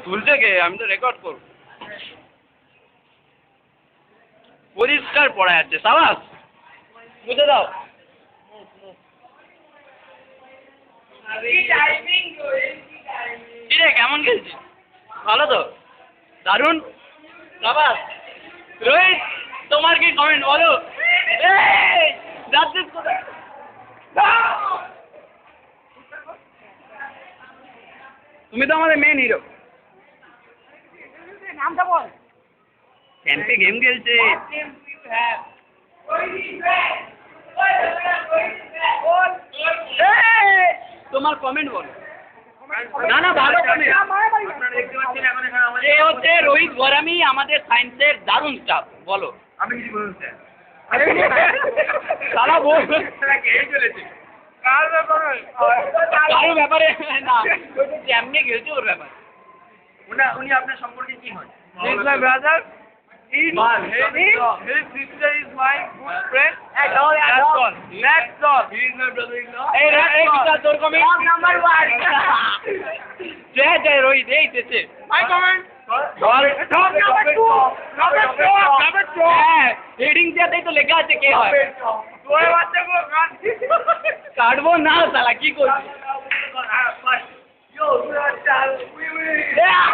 তুলছে কে? আমি তো রেকর্ড করব। পরিষ্কার পড়া যাচ্ছে, সাবাস, বুঝে দাও। কিরে কেমন খেলছিস? ভালো তো, দারুণ, সাবাস। রোহিত, তোমার কি কমেন্ট বলো? যাচ্ছিস কোথায়? তুমি তো আমাদের মেন হিরো। নামটা বল। ক্যাম্পে গেম খেলছে। তোমার কমেন্ট বলো। না না, ভালো কমেন্ট। এ হচ্ছে রোহিত গরামি, আমাদের সায়েন্সের দারুণ স্টাফ। বলো। আমি কিছু বলুন স্যার। সারা বল। চলেছে কারো ব্যাপারে না, যেমনি খেলছে ওর ব্যাপারে। উনি আপনার সম্পর্কে কি হয়? He is my brother. His sister is my good friend. That's all. That's all. He is my brother-in-law. এই বিশাল, তোর কমেন্ট। Number one. জয় জয় রোহিত, এই দেশে। My comment. Ball. Number two. হ্যাঁ, হেডিং দেওয়াতেই তো লেখা আছে কে হয়। তোর বাচ্চাগুলো কান। কাটবো না শালা, কি করছিস? Yo, you are child. We will. Yeah!